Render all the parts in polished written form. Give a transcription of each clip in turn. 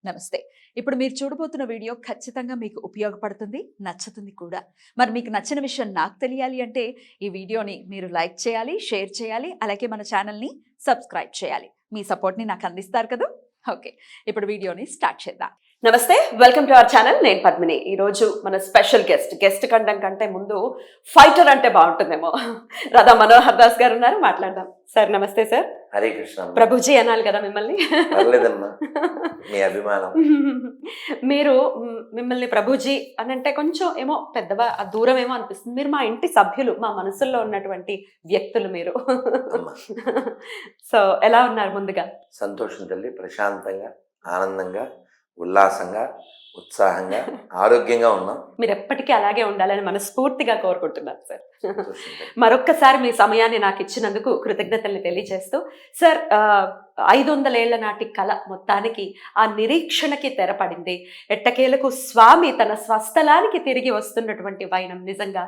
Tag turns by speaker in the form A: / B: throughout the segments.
A: నమస్తే. ఇప్పుడు మీరు చూడబోతున్న వీడియో ఖచ్చితంగా మీకు ఉపయోగపడుతుంది, నచ్చుతుంది కూడా. మరి మీకు నచ్చిన విషయం నాకు తెలియాలి అంటే ఈ వీడియోని మీరు లైక్ చేయాలి, షేర్ చేయాలి, అలాగే మన ఛానల్‌ని సబ్స్క్రైబ్ చేయాలి. మీ సపోర్ట్‌ని నాకు అందిస్తారు కదూ! ఓకే. ఇప్పుడు వీడియోని స్టార్ట్ చేద్దాం. నమస్తే, వెల్కమ్ టు అవర్ ఛానల్. నేను పద్మిని. ఈరోజు మన స్పెషల్ గెస్ట్ కండం కంటే ముందు ఫైటర్ అంటే బాగుంటుందేమో. రాధా మనోహర్ దాస్ గారు ఉన్నారు, మాట్లాడదాం. సార్ నమస్తే. సార్
B: హరే కృష్ణ.
A: ప్రభుజీ అనాలి కదా మిమ్మల్ని.
B: మీ అభిమానం.
A: మీరు మిమ్మల్ని ప్రభుజీ అని అంటే కొంచెం ఏమో పెద్దవా దూరం ఏమో అనిపిస్తుంది. మీరు మా ఇంటి సభ్యులు, మా మనసుల్లో ఉన్నటువంటి వ్యక్తులు మీరు. సో ఎలా ఉన్నారు? ముందుగా
B: సంతోషం తల్లి, ప్రశాంతంగా, ఆనందంగా, ఉల్లాసంగా, ఉత్సాహంగా, ఆరోగ్యంగా ఉన్నాం.
A: మీరు ఎప్పటికీ అలాగే ఉండాలని మనస్ఫూర్తిగా కోరుకుంటున్నాను సార్. మరొక్కసారి మీ సమయాన్ని నాకు ఇచ్చినందుకు కృతజ్ఞతల్ని తెలియజేస్తూ, సార్ 500 ఏళ్ల నాటి కళ మొత్తానికి ఆ నిరీక్షణకి తెరపడింది. ఎట్టకేలకు స్వామి తన స్వస్థలానికి తిరిగి వస్తున్నటువంటి వైనం నిజంగా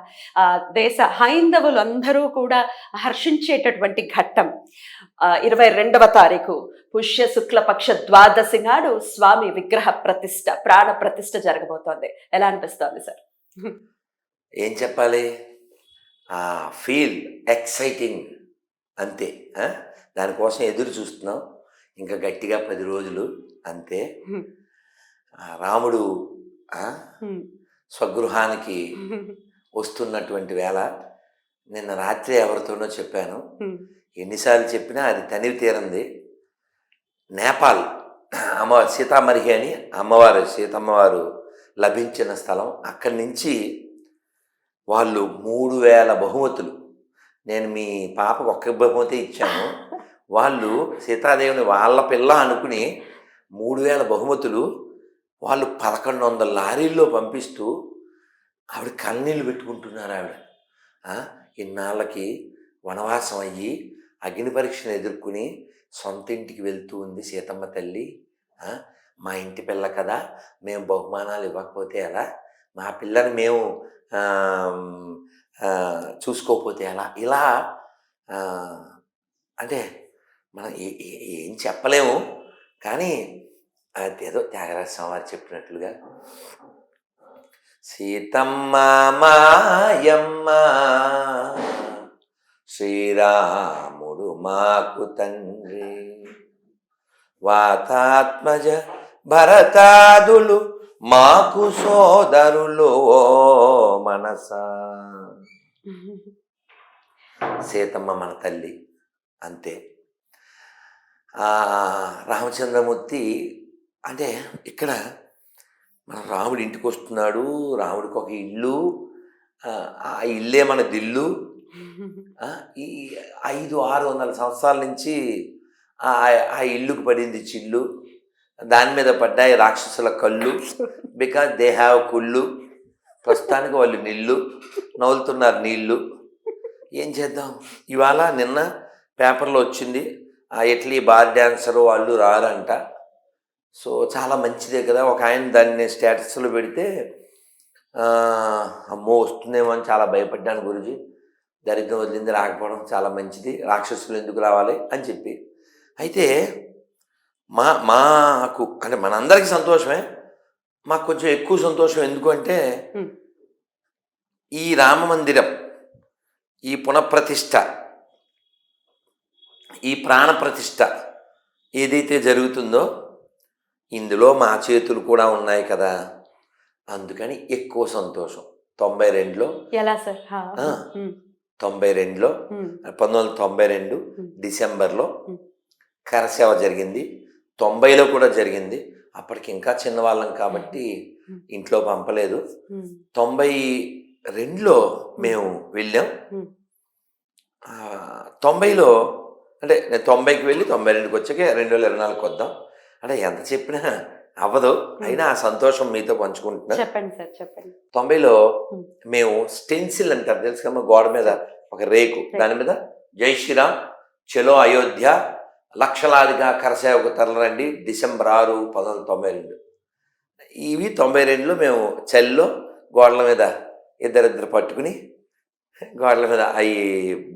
A: దేశ హైందవులందరూ కూడా హర్షించేటటువంటి ఘట్టం. 22వ తారీఖు పుష్య శుక్లపక్ష ద్వాదశి నాడు స్వామి విగ్రహ ప్రతిష్ఠ, ప్రాణ ప్రతిష్ఠ జరగబోతోంది. ఎలా అనిపిస్తోంది సార్?
B: ఏం చెప్పాలి, ఫీల్ ఎక్సైటింగ్ అంతే. దానికోసం ఎదురు చూస్తున్నాం. ఇంకా గట్టిగా 10 రోజులు అంతే. రాముడు స్వగృహానికి వస్తున్నటువంటి వేళ నిన్న రాత్రి ఎవరితోనో చెప్పాను. ఎన్నిసార్లు చెప్పినా అది తనివి తీరంది. నేపాల్ సీతామర్హి అని అమ్మవారు, సీతమ్మవారు లభించిన స్థలం. అక్కడి నుంచి వాళ్ళు 3000 బహుమతులు, నేను మీ పాపకు ఒక్క బహుమతి ఇచ్చాను, వాళ్ళు సీతాదేవిని వాళ్ళ పిల్ల అనుకుని 3000 బహుమతులు వాళ్ళు 1100 లారీల్లో పంపిస్తూ ఆవిడ కన్నీళ్ళు పెట్టుకుంటున్నారు. ఆవిడ ఇన్నాళ్ళకి వనవాసం అయ్యి అగ్ని పరీక్షను ఎదుర్కొని సొంత ఇంటికి వెళ్తూ ఉంది సీతమ్మ తల్లి. మా ఇంటి పిల్ల కదా, మేము బహుమానాలు ఇవ్వకపోతే ఎలా, మా పిల్లని మేము చూసుకోకపోతే ఎలా, ఇలా అంటే మనం ఏం చెప్పలేము. కానీ అదేదో త్యాగరాజ స్వామి చెప్పినట్లుగా, సీతమ్మ మాయమ్మ శ్రీరాముడు మాకు తండ్రి, వాతాత్మజ భరతాదులు మాకు సోదరులు మనసా. సీతమ్మ మన తల్లి అంతే. రామచంద్రమూర్తి అంటే ఇక్కడ మన రాముడి ఇంటికి వస్తున్నాడు. రాముడికి ఒక ఇల్లు, ఆ ఇల్లే మన దిల్లు. ఈ 500-600 సంవత్సరాల నుంచి ఆ ఇల్లుకు పడింది చిల్లు. దాని మీద పడ్డాయి రాక్షసుల కళ్ళు. బికాజ్ దే హ్యావ్ కుళ్ళు. ప్రస్తుతానికి వాళ్ళు నిల్లు నవ్వులుతున్నారు నీళ్ళు. ఏం చేద్దాం, ఇవాళ నిన్న పేపర్లో వచ్చింది ఆ ఇటలీ బార్ డ్యాన్సరు వాళ్ళు రారంట. సో చాలా మంచిదే కదా. ఒక ఆయన దాన్ని స్టేటస్లో పెడితే అమ్మో వస్తుందేమో అని చాలా భయపడ్డాను గురుజీ. దరిద్రం వదిలింది, రాకపోవడం చాలా మంచిది, రాక్షసులు ఎందుకు రావాలి అని చెప్పి. అయితే మాకు అంటే మనందరికీ సంతోషమే, మాకు కొంచెం ఎక్కువ సంతోషం. ఎందుకంటే ఈ రామ మందిరం, ఈ పునఃప్రతిష్ఠ, ఈ ప్రాణ ప్రతిష్ఠ ఏదైతే జరుగుతుందో ఇందులో మా చేతులు కూడా ఉన్నాయి కదా, అందుకని ఎక్కువ సంతోషం. 92లో
A: ఎలా సార్?
B: 92లో 1992 డిసెంబర్లో కరసేవ జరిగింది. 90లో కూడా జరిగింది. అప్పటికి ఇంకా చిన్నవాళ్ళం కాబట్టి ఇంట్లో పంపలేదు. 92లో మేము వెళ్ళాం. 90లో అంటే నేను 90కి వెళ్ళి 92కి వచ్చాక 2024కి వద్దాం అంటే ఎంత చెప్పినా అవ్వదు. అయినా ఆ సంతోషం మీతో పంచుకుంటున్నా.
A: చెప్పండి సార్, చెప్పండి.
B: 90లో మేము స్టెన్సిల్ అంటారు తెలుసు కదా, గోడ మీద ఒక రేకు, దాని మీద జై శ్రీరామ్ చలో అయోధ్య లక్షలాదిగా కరసేవకు తరలండి డిసెంబర్ 6, 1992. ఇవి 92లో మేము చలిలో గోడల మీద ఇద్దరిద్దరు పట్టుకుని గోడల మీద అవి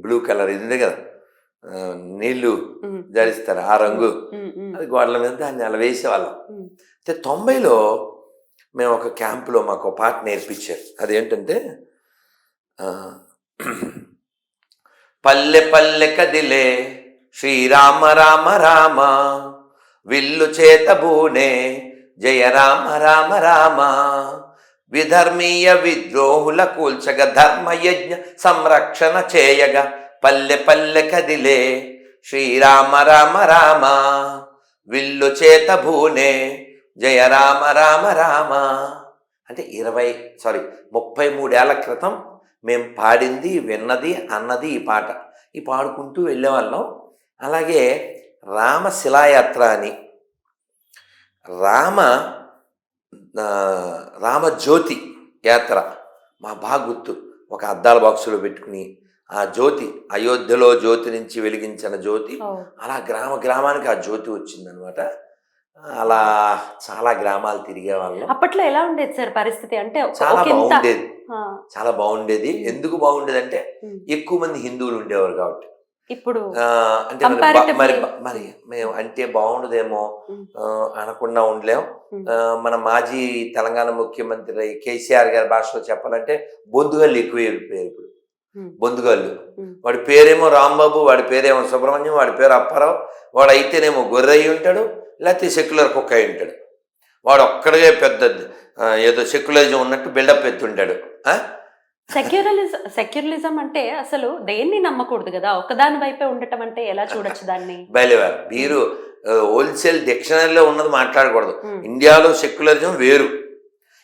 B: బ్లూ కలర్ ఇది కదా నీళ్లు జడిస్తారు ఆ రంగు, అది గోడల మీద దాన్ని అలా వేసేవాళ్ళం. అయితే 90లో మేము ఒక క్యాంపులో మాకు ఒక పాట నేర్పించారు. అదేంటంటే ఆ, పల్లె పల్లె కదిలే శ్రీరామ రామ రామ, విల్లు చేతబూనే జయ రామ రామ రామ, విధర్మీయ విద్రోహుల కూల్చగ ధర్మయజ్ఞ సంరక్షణ చేయగా, పల్లె పల్లె కదిలే శ్రీరామ రామ రామ, విల్లు చేతబూనే జయ రామ రామ రామ. అంటే 33 ఏళ్ల క్రితం మేము పాడింది, విన్నది, అన్నది ఈ పాట. ఈ పాడుకుంటూ వెళ్ళేవాళ్ళం. అలాగే రామ శిలాయాత్ర అని, రామ రామజ్యోతి యాత్ర మా బాగా గుర్తు. ఒక అద్దాల బాక్సులో పెట్టుకుని ఆ జ్యోతి, అయోధ్యలో జ్యోతి నుంచి వెలిగించిన జ్యోతి, అలా గ్రామానికి ఆ జ్యోతి వచ్చిందనమాట. అలా చాలా గ్రామాలు తిరిగే వాళ్ళం.
A: అప్పట్లో ఎలా ఉండేది సార్ పరిస్థితి? అంటే
B: చాలా బాగుండేది,
A: ఆ,
B: చాలా బాగుండేది. ఎందుకు బాగుండేది అంటే ఎక్కువ మంది హిందువులు ఉండేవారు కాబట్టి.
A: ఇప్పుడు
B: అంటే మరి మరి మేము అంటే బాగుండదేమో అనకుండా ఉండలేం. మన మాజీ తెలంగాణ ముఖ్యమంత్రి కేసీఆర్ గారి భాషలో చెప్పాలంటే బొందుగాళ్ళు ఎక్కువ అయిపోయారు ఇప్పుడు. బొందుగాళ్ళు, వాడి పేరేమో రాంబాబు, వాడి పేరేమో సుబ్రహ్మణ్యం, వాడి పేరు అప్పారావు, వాడు అయితేనేమో గొర్రె అయి ఉంటాడు, లేకపోతే సెక్యులర్ కుక్క అయి ఉంటాడు. వాడు ఒక్కడిగే పెద్ద ఏదో సెక్యులరిజం ఉన్నట్టు బిల్డప్ ఎత్తుంటాడు.
A: సెక్యులరిజం అంటే అసలు దేన్ని నమ్మకూడదు కదా, ఒకదాని వైపే ఉండటం అంటే ఎలా చూడొచ్చు దాన్ని?
B: బయలువారు మీరు హోల్సేల్ డిక్షనరీలో ఉన్నది మాట్లాడకూడదు. ఇండియాలో సెక్యులరిజం వేరు.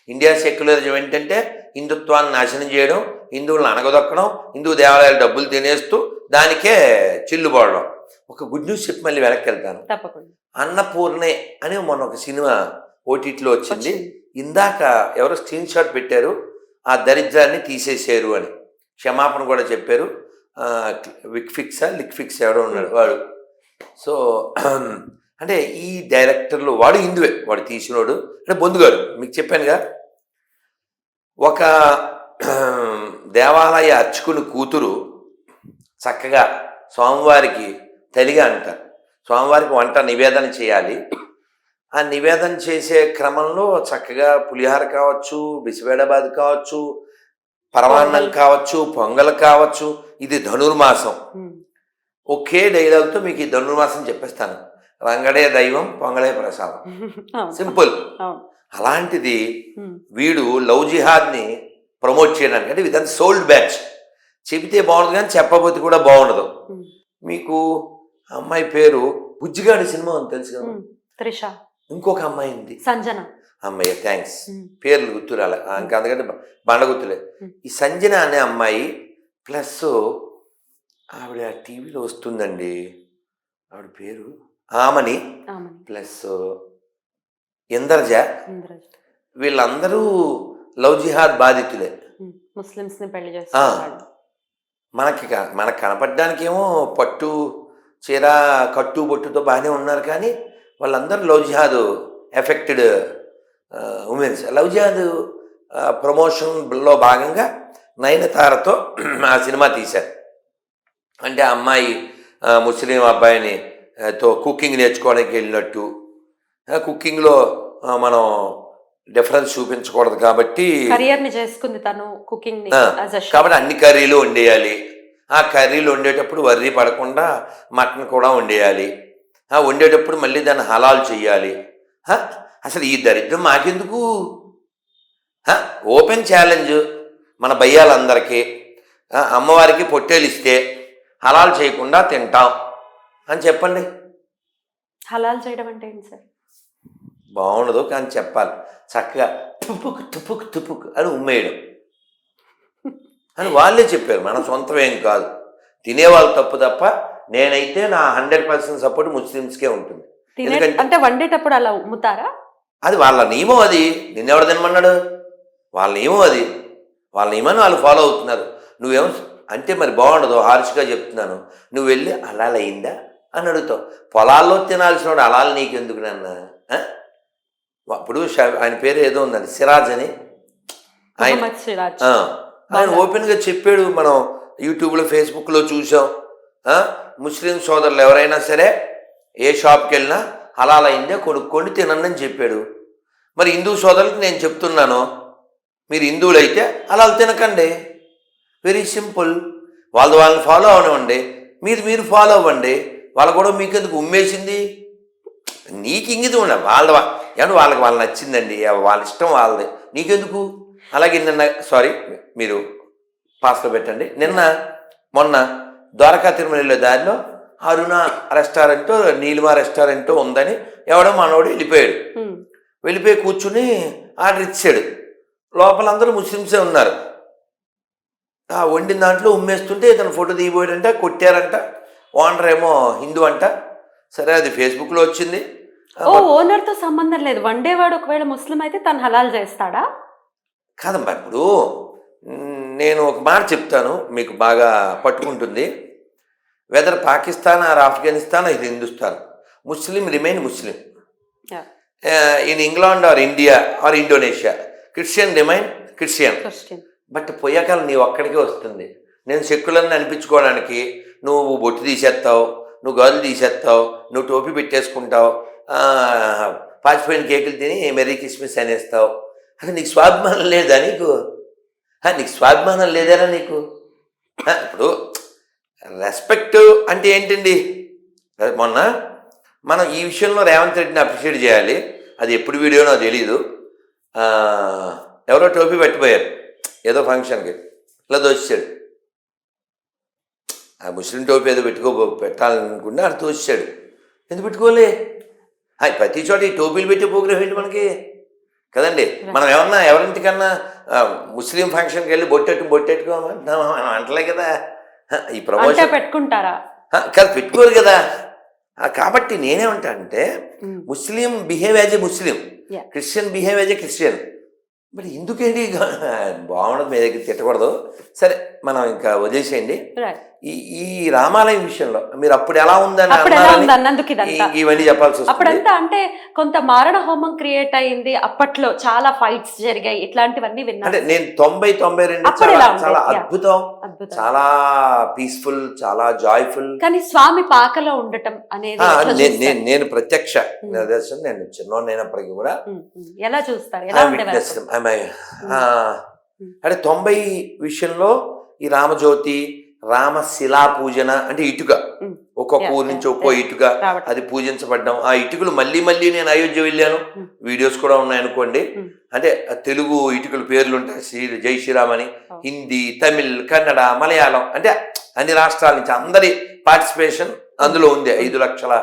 B: ఇండియా సెక్యులరిజం ఏంటంటే హిందుత్వాన్ని నాశనం చేయడం, హిందువులను అనగదొక్కడం, హిందూ దేవాలయాలు డబ్బులు తినేస్తూ దానికే చిల్లుపోవడం. ఒక గుడ్ న్యూస్ చెప్పి మళ్ళీ వెనక్కి వెళ్తాను.
A: తప్పకుండా.
B: అన్నపూర్ణే అని మొన్న ఒక సినిమా ఓటీటీలో వచ్చింది. ఇందాక ఎవరో స్క్రీన్ షాట్ పెట్టారు, ఆ దరిద్రాన్ని తీసేసారు అని క్షమాపణ కూడా చెప్పారు. లిక్ ఫిక్స్ ఎవడో ఉన్నాడు వాడు. సో అంటే ఈ డైరెక్టర్లు వాడు హిందువే, వాడు తీసినోడు అంటే బొందుగాడు. మీకు చెప్పానుగా, ఒక దేవాలయ అర్చకుని కూతురు చక్కగా స్వామివారికి తల్లిగా అంటారు. స్వామివారికి వంట నివేదన చేయాలి. ఆ నివేదన చేసే క్రమంలో చక్కగా పులిహార కావచ్చు, బిసిబేడాబాద్ కావచ్చు, పరమాన్నం కావచ్చు, పొంగల్ కావచ్చు. ఇది ధనుర్మాసం. ఒకే డైలాగ్తో మీకు ఈ ధనుర్మాసం చెప్పేస్తాను. రంగడే దైవం, పొంగలే ప్రసాదం. సింపుల్. అలాంటిది వీడు లవ్ జిహాద్ని ప్రమోట్ చేయడానికి, అంటే ఇదంతా సోల్డ్ బ్యాచ్. చెబితే బాగుండదు కానీ చెప్పబోతే కూడా బాగుండదు. మీకు అమ్మాయి పేరు బుజ్జిగాడి సినిమా అని తెలుసు కదా,
A: త్రిష. ఇంకొక
B: అమ్మాయి ఉంది
A: సంజన.
B: అమ్మాయి థ్యాంక్స్, పేర్లు గుర్తురాలే ఇంకా, అందుకంటే బండ గుర్తులే. ఈ సంజన అనే అమ్మాయి ప్లస్ ఆవిడ టీవీలో వస్తుందండి, ఆవిడ పేరు ఆమని, ప్లస్ ఇంద్రజ. వీళ్ళందరూ లవ్ జిహాద్ బాధితులే.
A: ముస్లిమ్స్ ని పెళ్లి చేస్తారు.
B: మనకు కనపడడానికేమో పట్టు చీర కట్టు బొట్టుతో బాగానే ఉన్నారు, కానీ వాళ్ళందరూ లవ్ జిహాద్ ఎఫెక్టెడ్ ఉమెన్స్. లవ్ జిహాద్ ప్రమోషన్లో భాగంగా నయనతారతో ఆ సినిమా తీశారు. అంటే ఆ అమ్మాయి ముస్లిం అబ్బాయిని తో కుకింగ్ నేర్చుకోవడానికి వెళ్ళినట్టు, కుకింగ్లో మనం డిఫరెన్స్ చూపించకూడదు కాబట్టి
A: కెరియర్ని చేసుకుంది తను కుకింగ్ ని.
B: కాబట్టి అన్ని కర్రీలు వండేయాలి. ఆ కర్రీలు వండేటప్పుడు వర్రీ పడకుండా మటన్ కూడా వండేయాలి. వండేటప్పుడు మళ్ళీ దాన్ని హలాల్ చెయ్యాలి. అసలు ఈ దరిద్రం మాకెందుకు? ఓపెన్ ఛాలెంజ్ మన భయ్యాలందరికీ. అమ్మవారికి పొట్టేలు ఇస్తే హలాల్ చేయకుండా తింటాం అని చెప్పండి.
A: హలాల్ చేయడం అంటే ఏంటి సార్?
B: బాగుండదు కానీ చెప్పాలి. చక్కగా తుపుకు తుపుకు తుపుకు అని ఉమ్మేయడం అని వాళ్ళే చెప్పారు, మన సొంతమేం కాదు. తినేవాళ్ళు తప్పు తప్ప నేనైతే నా 100% సపోర్ట్ ముస్లిమ్స్కే ఉంటుంది. ఎందుకంటే
A: అంటే వండేటప్పుడు అలా ఉమ్ముతారా?
B: అది వాళ్ళ నియమం. అది నిన్నెవడు తినమన్నాడు? వాళ్ళ నియమం అది. వాళ్ళ నియమాన్ని వాళ్ళు ఫాలో అవుతున్నారు. నువ్వేమో అంటే మరి బాగుండదు. హార్ష్గా చెప్తున్నాను. నువ్వు వెళ్ళి హలాల్ అయిందా అని అడుగుతావు. పొలాల్లో తినాల్సిన వాడు హలాల్ నీకెందుకు నాన్న? అప్పుడు ఆయన పేరు ఏదో ఉందండి, సిరాజ్ అని. ఆయన ఓపెన్గా చెప్పాడు, మనం యూట్యూబ్లో ఫేస్బుక్లో చూసాం. ముస్లిం సోదరులు ఎవరైనా సరే ఏ షాప్కి వెళ్ళినా హలాల్ అయిందే కొనుక్కోండి తినండి అని చెప్పాడు. మరి హిందూ సోదరులకు నేను చెప్తున్నాను, మీరు హిందువులైతే అలా తినకండి. Very simple. వాళ్ళని ఫాలో అవనివ్వండి, మీరు ఫాలో అవ్వండి. వాళ్ళ కూడా మీకెందుకు ఉమ్మేసింది? నీకు ఇంగితం ఉండ ఏమంటే వాళ్ళకి నచ్చిందండి, వాళ్ళ ఇష్టం వాళ్ళది, నీకెందుకు? అలాగే నిన్న మీరు పాస్లో పెట్టండి. మొన్న ద్వారకా తిరుమల వెళ్ళే దారిలో అరుణ రెస్టారెంట్, నీలిమా రెస్టారెంట్ ఉందని ఎవడో మనోడు వెళ్ళిపోయి కూర్చుని ఆర్డర్ ఇచ్చాడు. లోపల అందరూ ముస్లిమ్సే ఉన్నారు. ఆ వండిన దాంట్లో ఉమ్మేస్తుంటే ఇతను ఫోటో దిగిపోయాడంట, కొట్టారంట. ఓనర్ ఏమో హిందూ అంట. సరే, అది ఫేస్బుక్లో వచ్చింది.
A: ఓనర్తో సంబంధం లేదు. వండేవాడు ఒకవేళ ముస్లిం అయితే తను హలాల్ చేస్తాడా?
B: కాదమ్మా, ఇప్పుడు నేను ఒక మాట చెప్తాను, మీకు బాగా పట్టుకుంటుంది. వెదర్ పాకిస్తాన్ ఆర్ ఆఫ్ఘనిస్తాన్ ఇది Hindustan, Muslim remain Muslim. In England or India or Indonesia, Christian remain Christian. But పోయాకాలం నీ ఒక్కడికే వస్తుంది. నేను సెక్యులర్ని అనిపించుకోవడానికి నువ్వు బొట్టు తీసేస్తావు, నువ్వు గాజులు తీసేస్తావు, నువ్వు టోపీ పెట్టేసుకుంటావు, పాచిపోయిన కేకులు తిని మెరీ క్రిస్మస్ అనేస్తావు. అంటే నీకు స్వాభిమానం లేదా? నీకు స్వాభిమానం లేదారా నీకు? ఇప్పుడు రెస్పెక్ట్ అంటే ఏంటండి? మొన్న మనం ఈ విషయంలో రేవంత్ రెడ్డిని అప్రిషియేట్ చేయాలి. అది ఎప్పుడు వీడియో నాకు తెలీదు. ఎవరో టోపీ పెట్టిపోయారు ఏదో ఫంక్షన్కి, ఇలా దోచాడు. ఆ ముస్లిం టోపీ ఏదో పెట్టాలనుకుంటే అది తోచాడు. ఎందుకు పెట్టుకోలే? ప్రతి చోట ఈ టోపీలు పెట్టే ప్రోగ్రాం ఏంటి మనకి? కదండి. మనం ఎవరింటికన్నా ముస్లిం ఫంక్షన్కి వెళ్ళి బొట్టెట్టుకోమంటున్నాం అంటలే కదా. ఈ ప్రమోషన్
A: పెట్టుకుంటారా?
B: కాదు, పెట్టుకోరు కదా. కాబట్టి నేనేమంటా అంటే, Muslim behave as a Muslim, Christian behave as a Christian. మరి ఎందుకేంటి బాగుండదు, మీ దగ్గర తిట్టకూడదు. సరే, మనం ఇంకా వదిలేసేయండి. ఈ రామాలయం విషయంలో మీరు అప్పుడు ఎలా ఉందని ఇవన్నీ చెప్పాల్సి వస్తుంది.
A: అప్పుడంతా అంటే కొంత మారణ హోమం క్రియేట్ అయింది, అప్పట్లో చాలా ఫైట్స్ జరిగాయి, ఇట్లాంటివన్నీ విన్నాను.
B: అంటే నేను 92 చాలా అద్భుతం, చాలా పీస్ఫుల్, చాలా జాయ్ఫుల్.
A: కానీ స్వామి పాకలో ఉండటం అనేది
B: నేను ప్రత్యక్ష నిదర్శనం. నేను చిన్నోడైనప్పటికీ కూడా
A: ఎలా చూస్తారు?
B: అంటే 90 విషయంలో ఈ రామజ్యోతి, రామశిలా పూజన అంటే ఇటుక, ఒక్కొక్క ఊరు నుంచి ఒక్కో ఇటుక అది పూజించబడ్డం. ఆ ఇటుకలు మళ్ళీ నేను అయోధ్య వెళ్ళాను, వీడియోస్ కూడా ఉన్నాయనుకోండి. అంటే తెలుగు ఇటుకలు పేర్లు ఉంటాయి, జై శ్రీరామ్ అని. హిందీ, తమిళ్, కన్నడ, మలయాళం, అంటే అన్ని రాష్ట్రాల నుంచి అందరి పార్టిసిపేషన్ అందులో ఉంది. 5 లక్షల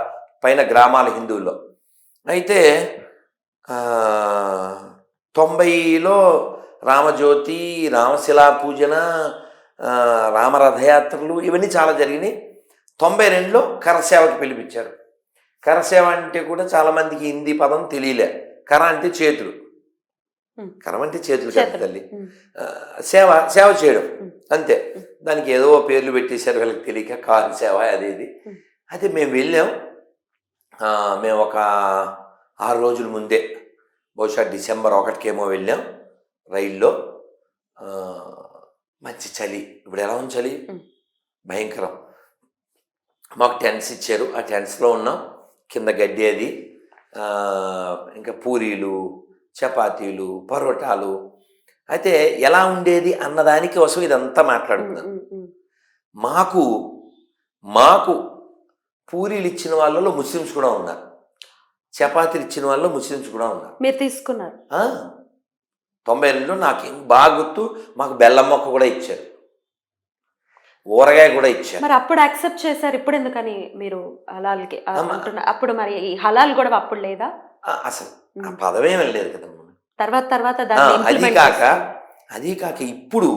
B: పైన గ్రామాల హిందువుల్లో. అయితే 90లో రామజ్యోతి, రామశిలా పూజన, రామరథయాత్రలు ఇవన్నీ చాలా జరిగినాయి. 92లో కరసేవకి పిలిపించారు. కరసేవ అంటే కూడా చాలామందికి హిందీ పదం తెలియలే. కర అంటే చేతులు, కరం అంటే చేతులు కాదు తల్లి. సేవ చేయడం అంతే. దానికి ఏదో పేర్లు పెట్టేశారు వీళ్ళకి తెలియక, కారు సేవ అది ఇది. అయితే మేము వెళ్ళాం. మేము ఒక 6 రోజుల ముందే, బహుశా డిసెంబర్ 1కేమో వెళ్ళాం రైల్లో. మంచి చలి. ఇప్పుడు ఎలా ఉంది చలి? భయంకరం. మాకు టెంట్స్ ఇచ్చారు, ఆ టెంట్స్లో ఉన్నాం. కింద గడ్డి అది, ఇంకా పూరీలు, చపాతీలు, పరోటాలు. అయితే ఎలా ఉండేది అన్నదానికి కోసం ఇదంతా మాట్లాడుతున్నాను. మాకు పూరీలు ఇచ్చిన వాళ్ళలో ముస్లిమ్స్ కూడా ఉన్నారు, చపాతీలు ఇచ్చిన వాళ్ళలో ముస్లిమ్స్ కూడా ఉన్నారు.
A: మీరు తీసుకున్నారు?
B: 92లో నాకు బాగా గుర్తు. మాకు బెల్లం మొక్క కూడా ఇచ్చారు, ఊరగాయ కూడా ఇచ్చారు.
A: మరి అప్పుడు యాక్సెప్ట్ చేశారు, ఇప్పుడు ఎందుకని మీరు హలాల్కి అప్పుడు మరి ఈ హలాల్ కూడా అప్పుడు లేదా?
B: అసలు ఆ పదమేమీ లేదు కదా.
A: తర్వాత
B: అది కాక ఇప్పుడు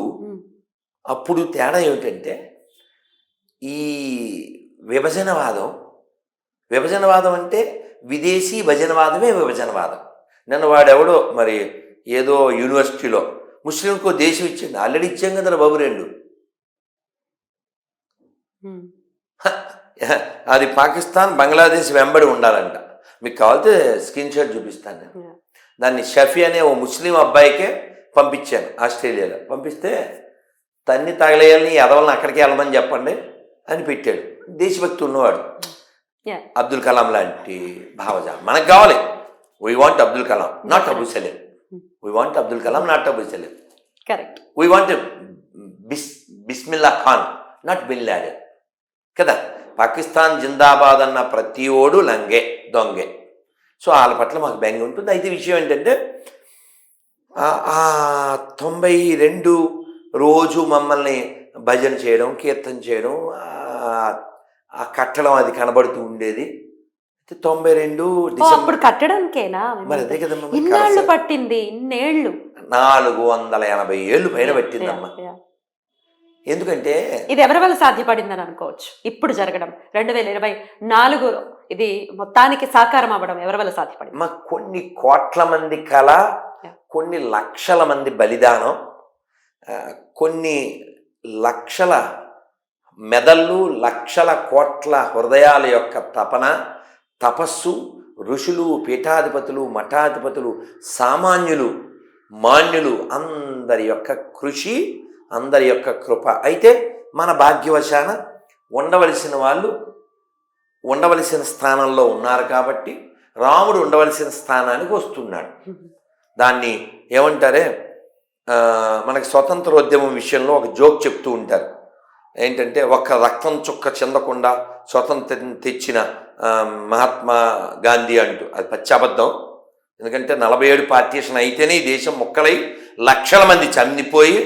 B: అప్పుడు తేడా ఏమిటంటే, ఈ విభజనవాదం అంటే విదేశీ భజనవాదమే విభజనవాదం. నన్ను వాడెవడో మరి ఏదో యూనివర్సిటీలో ముస్లింకో దేశం ఇచ్చింది, ఆల్రెడీ ఇచ్చాం కదా బాబు 2. అది పాకిస్తాన్, బంగ్లాదేశ్ వెంబడి ఉండాలంట. మీకు కావాలంటే స్క్రీన్ షాట్ చూపిస్తాను నేను. దాన్ని షఫీ అనే ఓ ముస్లిం అబ్బాయికే పంపించాను ఆస్ట్రేలియాలో. పంపిస్తే తన్ని తగలేయాలని ఎదవలని అక్కడికి వెళ్ళమని చెప్పండి అని పెట్టాడు. దేశభక్తి ఉన్నవాడు, అబ్దుల్ కలాం లాంటి భావజాలం మనకు కావాలి. We want Abdul Kalam, not Abu Salim. We want Abdul Kalam, not Abu Salim.
A: Correct.
B: We want Bismillah Khan, not bin Laden కదా. పాకిస్తాన్ జిందాబాద్ అన్న ప్రతి ఓడు లంగే, దొంగే. సో వాళ్ళ పట్ల మాకు బెంగ ఉంటుంది. అయితే విషయం ఏంటంటే 92 రోజు మమ్మల్ని భజన చేయడం, కీర్తన చేయడం, ఆ కట్టడం అది కనబడుతూ ఉండేది. 92
A: అప్పుడు కట్టడానికేనా?
B: మరి అదే కదమ్మా,
A: ఇన్నాళ్ళు పట్టింది, ఇన్నేళ్ళు,
B: 480 ఏళ్ళు పైన పట్టిందమ్మా. ఎందుకంటే
A: ఇది ఎవరి వల్ల సాధ్యపడిందని అనుకోవచ్చు ఇప్పుడు జరగడం? 2024లో ఇది మొత్తానికి సాకారం అవ్వడం ఎవరి వల్ల సాధ్యపడింది?
B: మా కొన్ని కోట్ల మంది కళ, కొన్ని లక్షల మంది బలిదానం, కొన్ని లక్షల మెదళ్ళు, లక్షల కోట్ల హృదయాల యొక్క తపన, తపస్సు, ఋషులు, పీఠాధిపతులు, మఠాధిపతులు, సామాన్యులు, మాన్యులు అందరి యొక్క కృషి, అందరి యొక్క కృప. అయితే మన భాగ్యవశాన ఉండవలసిన వాళ్ళు ఉండవలసిన స్థానంలో ఉన్నారు కాబట్టి రాముడు ఉండవలసిన స్థానానికి వస్తున్నాడు. దాన్ని ఏమంటారే, మనకి స్వతంత్రోద్యమం విషయంలో ఒక జోక్ చెప్తూ ఉంటారు. ఏంటంటే, ఒక్క రక్తం చుక్క చెందకుండా స్వతంత్రం తెచ్చిన మహాత్మా గాంధీ అంటూ. అది పచ్చాబద్ధం. ఎందుకంటే 47 పార్టీషన్ అయితేనే ఈ దేశం ముక్కలై లక్షల మంది చనిపోయి,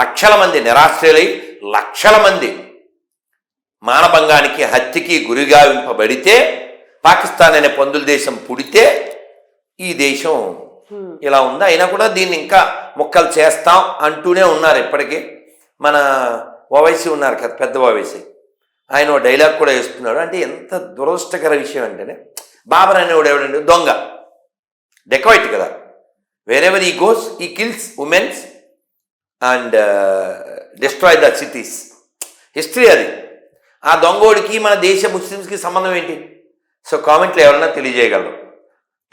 B: లక్షల మంది నిరాశ్రయులై, లక్షల మంది మానభంగానికి, హత్యకి గురిగావింపబడితే, పాకిస్తాన్ అనే పందుల దేశం పుడితే ఈ దేశం ఇలా ఉంది. అయినా కూడా దీన్ని ఇంకా ముక్కలు చేస్తాం అంటూనే ఉన్నారు ఇప్పటికీ. మన ఓవైసీ ఉన్నారు కదా, పెద్ద ఓవైసీ, ఆయన డైలాగ్ కూడా వేస్తున్నాడు. అంటే ఎంత దురదృష్టకర విషయం అంటేనే, బాబర్ అనేవాడు ఎవడండి? దొంగ, డెకాయిట్ కదా. వేరెవర్ ఈ గోస్ ఈ kills women's and destroy the cities. History అది. ఆ దొంగోడికి మన దేశ ముస్లిమ్స్కి సంబంధం ఏంటి? సో కామెంట్లో ఎవరైనా తెలియజేయగలరు.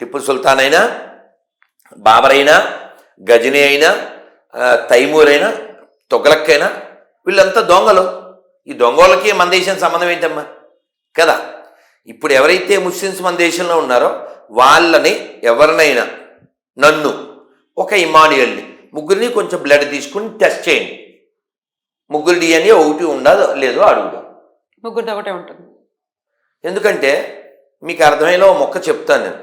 B: టిప్పు సుల్తాన్ అయినా, బాబర్ అయినా, గజనీ అయినా, తైమూర్ అయినా, తొగలక్ అయినా, వీళ్ళంతా దొంగలు. ఈ దొంగలకి మన దేశం సంబంధం ఏంటమ్మా కదా. ఇప్పుడు ఎవరైతే ముస్లిమ్స్ మన దేశంలో ఉన్నారో వాళ్ళని, ఎవరినైనా, నన్ను, ఒక ఇమానియల్ని, ముగ్గురిని కొంచెం బ్లడ్ తీసుకుని టెస్ట్ చేయండి. ముగ్గురు DNA ఒకటి ఉండదు లేదో అడుగుదాం.
A: ముగ్గురితో ఒకటే ఉంటుంది.
B: ఎందుకంటే మీకు అర్థమయ్యేలా మొక్క చెప్తాను నేను.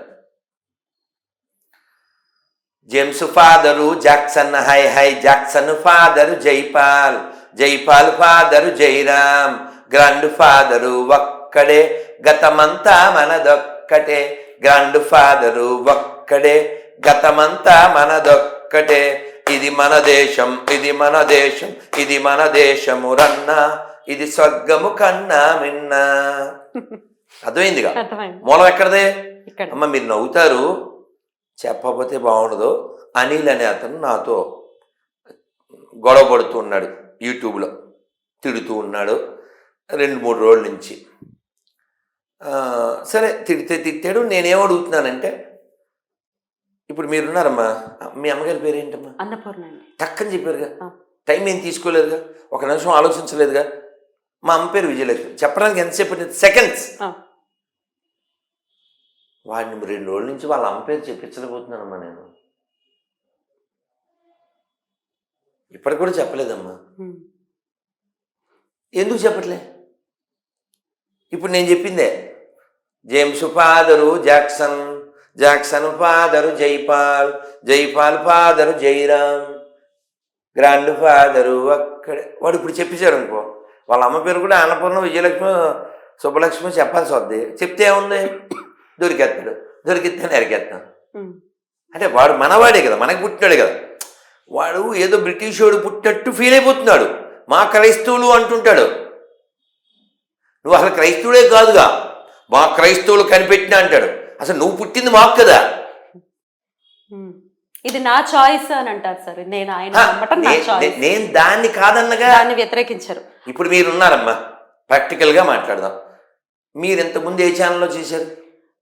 B: James father Jackson, high high Jackson father Jaipal, Jaipal father Jairam, grand father ఒక్కడే, గతమంతా మనదొక్కటే, గ్రాండ్ ఫాదరు ఒక్కడే, గతమంతా మనదొక్కటే, ఇది మన దేశం, ఇది మన దేశం, ఇది మన దేశము రన్నా, ఇది స్వర్గము కన్నా మిన్నా. అర్థమైందిగా? మూలం ఎక్కడదే అమ్మ? మీరు నవ్వుతారు, చెప్పకపోతే బాగుండదు. అనిల్ అనే అతను నాతో గొడవ పడుతూ ఉన్నాడు, యూట్యూబ్లో తిడుతూ ఉన్నాడు 2-3 రోజుల నుంచి. సరే తిట్టాడు. నేనేం అడుగుతున్నానంటే, ఇప్పుడు మీరున్నారమ్మా, మీ అమ్మగారి పేరు ఏంటమ్మా?
A: అన్నపూర్ణ.
B: టక్కని చెప్పారుగా, టైం ఏం తీసుకోలేదుగా, ఒక నిమిషం ఆలోచించలేదుగా. మా అమ్మ పేరు విజయలక్ష్మి. చెప్పడానికి ఎంతసేపు? సెకండ్స్. వాడిని 2 రోజుల నుంచి వాళ్ళ అమ్మ పేరు చెప్పించలేకపోతున్నానమ్మా నేను. ఇప్పటికి కూడా చెప్పలేదమ్మా. ఎందుకు చెప్పట్లే? ఇప్పుడు నేను చెప్పిందే, James father Jackson, Jackson father Jaipal, Jaipal father Jairam, grand father అక్కడే. వాడు ఇప్పుడు చెప్పేశాడు అనుకో, వాళ్ళ అమ్మ పేరు కూడా అన్నపూర్ణ, విజయలక్ష్మి, శుభలక్ష్మి చెప్పాల్సి వద్ది. చెప్తే ఏముంది? దొరికేస్తాడు. దొరికితే నరికేస్తాం. అంటే వాడు మనవాడే కదా, మనకి పుట్టినాడు కదా. వాడు ఏదో బ్రిటిష్ వాడు పుట్టినట్టు ఫీల్ అయిపోతున్నాడు. మా క్రైస్తవులు అంటుంటాడు. నువ్వు అసలు క్రైస్తవుడే కాదుగా, మా క్రైస్తవులు కనిపెట్టినా అంటాడు. అసలు నువ్వు పుట్టింది మాకు కదా.
A: ఇది నా చాయిస్ అని అంటారు సార్. నేను
B: దాన్ని కాదన్నగా,
A: దాన్ని వ్యతిరేకించారు.
B: ఇప్పుడు మీరున్నారమ్మా, ప్రాక్టికల్గా మాట్లాడదాం. మీరు ఇంతకుముందు ఏ ఛానల్లో చేశారు?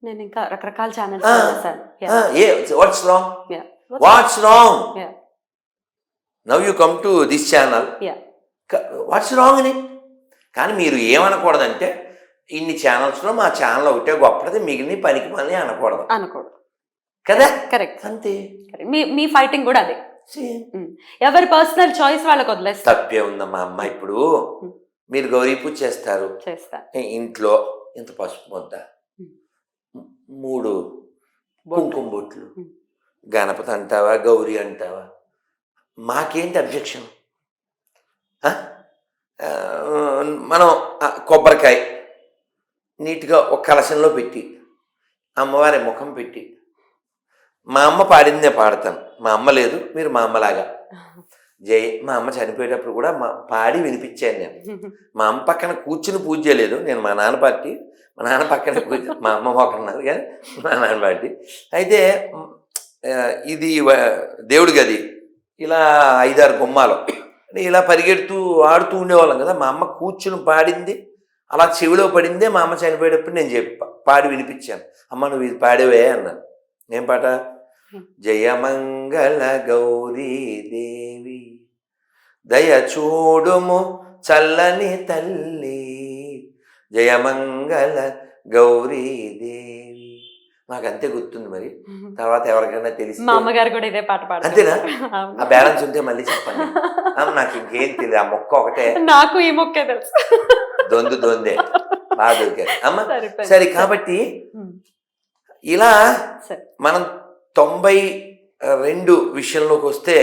A: నేను ఇంకా రకరకాల channels.
B: What's wrong? What's wrong? Now you come to this channel. What's wrong అని. కానీ మీరు ఏమనకూడదంటే, ఇన్ని ఛానల్స్లో మా ఛానల్ ఒకటే గొప్పది, మిగిలిన పనికి మళ్ళీ అనకూడదు. కదా
A: కరెక్ట్.
B: అంతే.
A: మీ మీ ఫైటింగ్ కూడా అదే.
B: Same.
A: ఎవరి పర్సనల్ చాయిస్ వాళ్ళకి వదిలేస్తారు.
B: తప్పే ఉందమ్మా. అమ్మ ఇప్పుడు మీరు గౌరీ పూజ చేస్తారు,
A: చేస్తా
B: ఇంట్లో ఇంత పసుపు ముద్ద, 3 కుంకుమ బొట్లు, గణపతి అంటావా గౌరీ అంటావా, మాకేంటి అబ్జెక్షన్? మనం కొబ్బరికాయ నీట్గా ఒక కలశంలో పెట్టి అమ్మవారి ముఖం పెట్టి, మా అమ్మ పాడిందే పాడతాను, మా అమ్మ లేదు మీరు మా అమ్మలాగా మా అమ్మ చనిపోయేటప్పుడు కూడా పాడి వినిపించాను నేను. మా అమ్మ పక్కన కూర్చుని పూజ చేయలేదు, నేను మా నాన్న పార్టీ, మా నాన్న పక్కన మా అమ్మ మొక్కన్నారు కానీ మా నాన్న పార్టీ. అయితే ఇది దేవుడి గది, ఇలా 5-6 గుమ్మాలు ఇలా పరిగెడుతూ ఆడుతూ ఉండేవాళ్ళం కదా. మా అమ్మ కూర్చుని పాడింది అలా చెవిలో పడిందే మా అమ్మ చనిపోయేటప్పుడు నేను పాడి వినిపించాను. అమ్మ నువ్వు ఇది పాడేవే అన్నాను. ఏం పాట? జయమంగళ గౌరీ దేవి దయ చూడుము చల్లని తల్లి, జయమంగళ గౌరీ దేవి. నాకు అంతే గుర్తుంది. మరి తర్వాత ఎవరికైనా తెలిసి
A: మా అమ్మగారు కూడా ఇదే పాట పాడతారు.
B: అంతేనా? ఆ బ్యాలెన్స్ ఉంటే మళ్ళీ చెప్పండి. నాకు ఇంకేం తెలియదు, ఆ మొక్క ఒకటే.
A: నాకు ఈ మొక్కే తెలుసు.
B: దొందే బాగా దొరికారు అమ్మ. సరే, కాబట్టి ఇలా మనం 92 విషయంలోకి వస్తే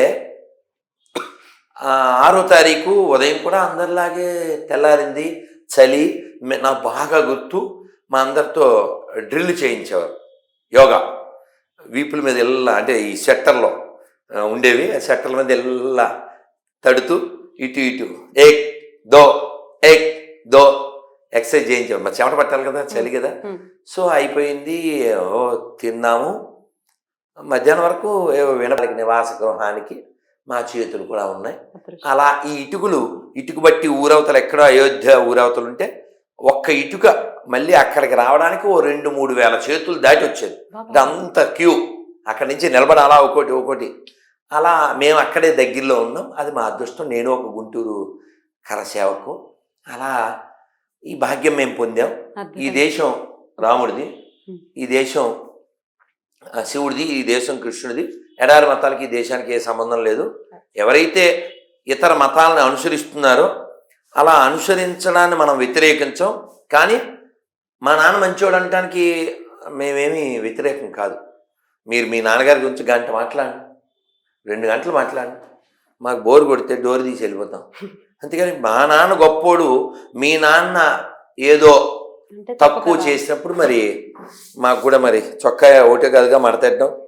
B: 6వ తారీఖు ఉదయం కూడా అందరిలాగే తెల్లారింది, చలి. నాకు బాగా గుర్తు, మా అందరితో డ్రిల్ చేయించేవారు, యోగా. వీపుల మీద అంటే ఈ సెక్టర్లో ఉండేవి, ఆ సెక్టర్ల మీద ఎల్లా తడుతూ ఇటు ఇటు ఏక్ దో ఎక్సర్సైజ్ చేయించాము. మరి చెమట పట్టాలి కదా, చలి కదా. సో అయిపోయింది, తిన్నాము. మధ్యాహ్నం వరకు వినపలికి నివాస గృహానికి మా చేతులు కూడా ఉన్నాయి. అలా ఈ ఇటుకు బట్టి ఊరవతలు, ఎక్కడో అయోధ్య ఊరవతలు ఉంటే ఒక్క ఇటుక మళ్ళీ అక్కడికి రావడానికి 2-3 వేల చేతులు దాటి వచ్చేది. అంత క్యూ, అక్కడి నుంచి నిలబడాలా ఒకటి. అలా మేము అక్కడే దగ్గరలో ఉన్నాం. అది మా అదృష్టం. నేను ఒక గుంటూరు కరసేవకు. అలా ఈ భాగ్యం మేము పొందాం. ఈ దేశం రాముడిది, ఈ దేశం శివుడిది, ఈ దేశం కృష్ణుడిది. ఎడారి మతాలకి ఈ దేశానికి ఏ సంబంధం లేదు. ఎవరైతే ఇతర మతాలను అనుసరిస్తున్నారో అలా అనుసరించడాన్ని మనం వ్యతిరేకించాం. కానీ మా నాన్న మంచివాడు అనటానికి మేమేమీ వ్యతిరేకం కాదు. మీరు మీ నాన్నగారి గురించి గంట మాట్లాడండి, 2 గంటలు మాట్లాడండి, మాకు బోరు కొడితే డోర్ తీసి వెళ్ళిపోతాం. అంతేగాని మా నాన్న గొప్పోడు, మీ నాన్న ఏదో తక్కువ చేసినప్పుడు మరి మాకు కూడా మరి చొక్కా ఒకటే కాదుగా మడతెట్టడం.